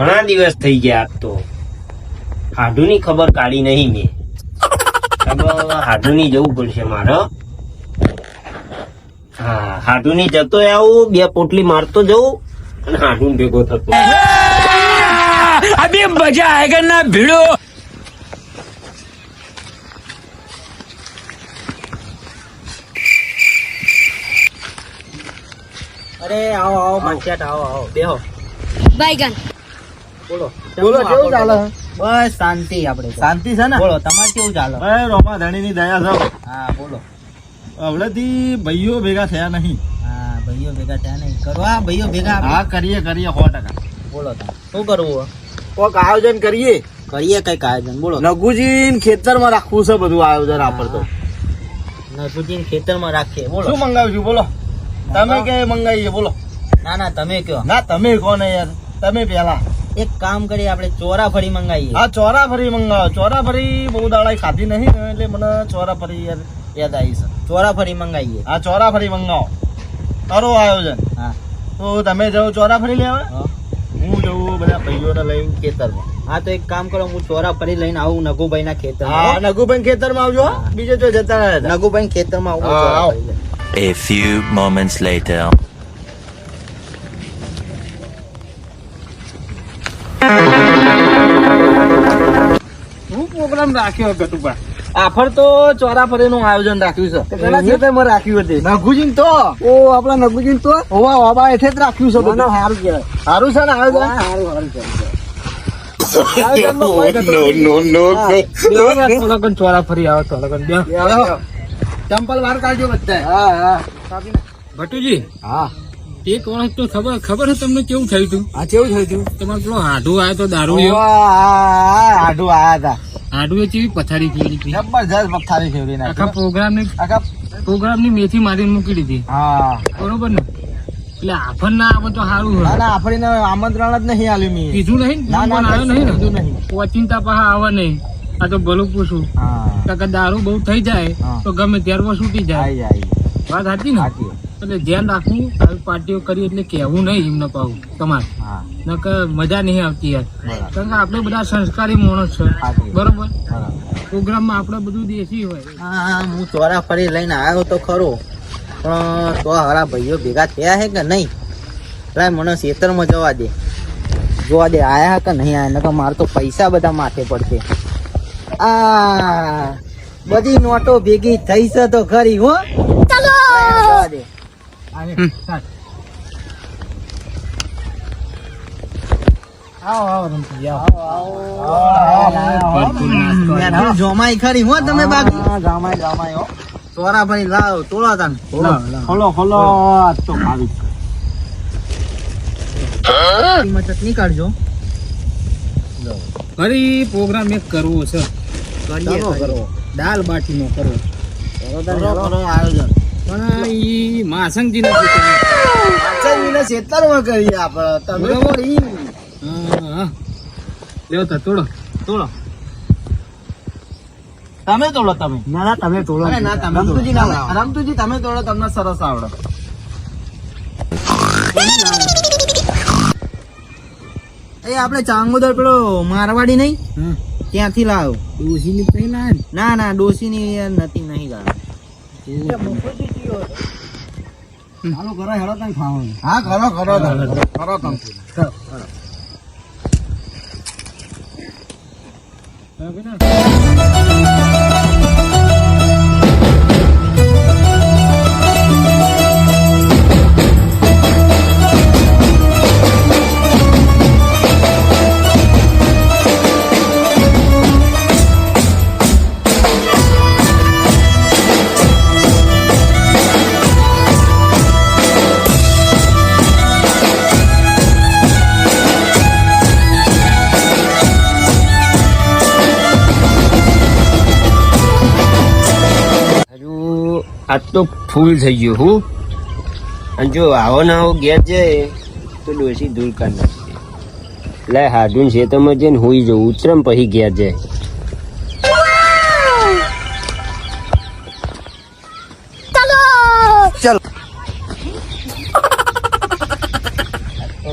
ઘણા દિવસ થઈ ગયા આજ તો હાડુની ખબર કાઢી નહીં મેં. હાડુની જવું પડશે મારે. હા, હાડુની જતો આવું, 2 પોટલી મારતો જવું અને હાડુન ભેગો થતો. અભી મજા આયેગા ના ભીડો. અરે આવો આવો માનસિયાટ, આવો આવો બેહો. બાયગન. બોલો બોલો, કેવું ચાલે? બસ શાંતિ. આપણે શાંતિ છે ને? બોલો તમારે કેવું ચાલે? ભાઈ રોમા ધણીની દયા છે. હા બોલો. હવેથી ભાઈઓ ભેગા થયા નહીં. હા ભાઈઓ ભેગા થયા નહીં. કરવા ભાઈઓ ભેગા આપણે. હા, કરીએ 100%. બોલો તમે શું કરવું? કોક આયોજન કરીએ. કરીએ કઈક આયોજન. બોલો. નગુજી ખેતરમાં રાખવું છે બધું આયોજન આપડે તો. નસુજીને ખેતરમાં રાખીએ. બોલો શું મંગાવ્યું બોલો? તમે કે મંગાવીએ બોલો? ના ના તમે કયો. ના, તમે કોને યાર? તમે પેલા. એક કામ કરીએ, આપણે ચોરાફળી મંગાવીએ. હા, ચોરાફળી મંગાવો. ચોરાફળી બહુ દાડા ખાધી નહીં ને એટલે મને ચોરાફળી યાર યાદ આવી છે. ચોરાફળી મંગાવીએ. હા, ચોરાફળી મંગાવો. કરો આયોજન. હા તો તમે જાઓ ચોરાફળી લેવા, હા. હું જઉં બધા ભાઈઓને લઈને ખેતરમાં. હા તો એક કામ કરો, હું ચોરાફળી લઈને આવું નગુભાઈ ના ખેતર. હા, નગુભાઈ ખેતરમાં આવજો હો. બીજે જો જતા રહ્યા. નગુભાઈ ખેતરમાં આવું. હા, આવો. ચોરાફળી લઈને. A few moments later. શું પ્રોગ્રામ રાખ્યો ગટુભા? આફર તો ચોરાફળી નું આયોજન રાખ્યું છે. પેલા ખેતરમાં રાખ્યું હતું નગુજીન તો. ઓ આપણા નગુજીન તો હોવા હોવા એઠે જ રાખ્યું છે. સારું કહેવાય. સારું છે ને આયોજન? ચોરાફળી આવે તો ચંપલ વાર કાઢજો બધા. હા હા. ભટુજી, હા એક વર્ષ તો ખબર છે તમને કેવું થયું હતું? હા, કેવું થયું હતું? તમારે પેલો હાડુ આવ્યો તો દારૂ આઢું આયા હતા. હાડુ એ ચેવી પથારી ફેરી હતી. જબરજસ્ત પથારી ફેરવી આખા નાખી. આખા પ્રોગ્રામ ની મેથી મારીને મૂકી દીધી. હા. બરોબર ને? એટલે આફર ના આવે તો સારું ના હોય. ના, આપણને આમંત્રણ જ નહીં આલ્યું મેં. કીધું નહીં ને? ના ના, ફોન આવ્યો નહીં કીધું ને? નહીં. ઓચિંતા પાછા આવે નહીં. આ તો ભલું પૂછું. હા, કે દારૂ બહુ થઈ જાય હા. તો ગમે ત્યારે છૂટી જાય. આઈ જાય. વાત સાચી ને? સાચી. એટલે ધ્યાન રાખવું. આવી પાર્ટીઓ કરી એટલે કહેવું નહીં એમને પાવું તમારે. હા, નકર મજા નહીં આવતી યાર. બરાબર. કારણ કે આપણે બધા સંસ્કારી માણસ છે. સાચી. બરોબર? બરાબર. પ્રોગ્રામમાં આપણે બધું દેશી હોય. હા હું ચોરાફળી લઈને આવ્યો તો ખરો, પણ તો હારા ભાઈઓ ભેગા થયા હે કે નહીં? લાય મને ખેતરમાં જવા દે, જોવા દે આયા કે નહીં આયા. નકર મારે તો પૈસા બધા માથે પડશે. આ બધી નોટો ભેગી થઈ છે તો ખરી હો. જવા દે. આવો આવો રમતી, આવો. મેઠું જોમાઈ ખરી હો તમે બાકી. હા, જામાઈ જામાઈ હો. ચોરાફળી લાવ તોડો તાન. ખોલો ખોલો. આજ તો ખાવી. એમાં ચટણી કાઢજો. ફરી પ્રોગ્રામ એક કરવો છે. કરીએ ચાલો કરો. દાલ બાટીનો કરવો. કરો કરો આયોજન. પણ ઈ માસંગજી ને આચાર્યને ખેતરમાં કરીએ આપણે. તમે બરાબર. તો ઈ લેવો તો તોડો. તોડો. તમે તોડો તમે. ના ના તમે તોડો. અરે ના, તમે રમતુજી ના. રમતુજી તમે તોડો, તમને સરસ આવડે. એ આપણે ચાંગોદર પેલો મારવાડી નહીં હા. ત્યાંથી લાવ. ડોશીની પહેલા જ. ના ના ડોસીની યાર નથી નહીં લાવ. ચાલો કરો હેડો તને ખાવાનું. હા, કરો કરો તમે. કરો તમે. આજ તો ફૂલ થઈ ગયું હું. અને જો આવો ને આવો ગેસ જાય તો ડોસી દૂર કરી નાખશે. લે હાડુન ખેતરમાં જઈને હોઈ જવું, ઉતરમ પછી ગેસ જાય. ચલો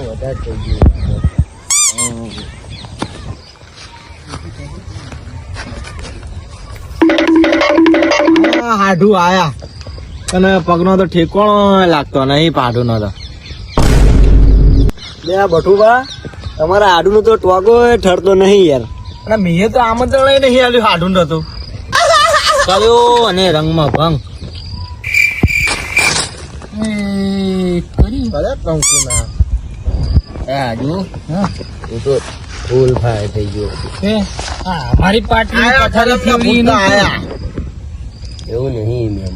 વધારે થઈ ગયું. હાડું આયા અને પગનો તો ઠેકોણો લાગતો નહીં પાડું નો તો લે બટુબા તમારા હાડું નો તો ટોગો ઠરતો નહીં યાર અને મેં તો આમંત્રણ નહીં આલ્યું હાડું નતું કર્યો અને રંગમાં ભંગ. એ કરી કરે કંકુના હા જો હા હું તો ફૂલ ફાય થઈ ગયો. એ હા અમારી પાર્ટી આયા પથારી ખરા ફેરવી ભૂતના નથી. આયા એવું નહીં મેં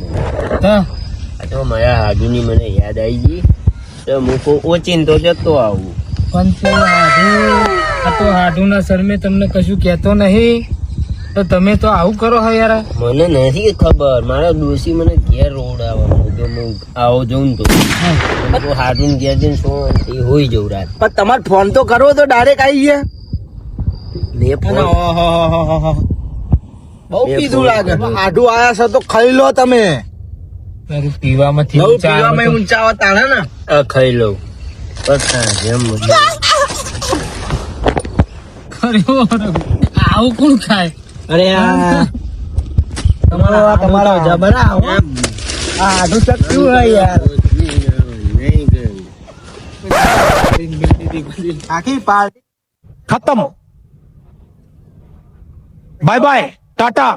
હા આ તો મારા હાડુની મને યાદ આવી ગઈ તો મૂકો ઓચીને તો જતો આવું. પણ તો હાડુના શરમે તમને કશું કહેતો નહીં તો તમે તો આવું કરો હો યાર. મને નથી ખબર, મારા ડોશી મને ઘેર રોવડાવવાનો જો હું આવો જઉં ને તો હાડુન ઘેર જઈને શું હોઈ જવું રાત. પણ તમારે ફોન તો કરવો તો ડાયરેક્ટ આવી ગયા મેં ફોન બહુ પીધું લાગે હાડું આયા છે તો ખાઈ લો તમે તારું પીવામાંથી બહુ ઊંચા આવે પીવામાં તો- ઊંચા આવતા ને આ ખાઈ લઉં પતા જેમ ખરું. આવું કોણ ખાય? અરે તમારા જબરા આ હાડું ચક્યું હે યાર આખી પાર્ટી खत्म बाय बाय टाटा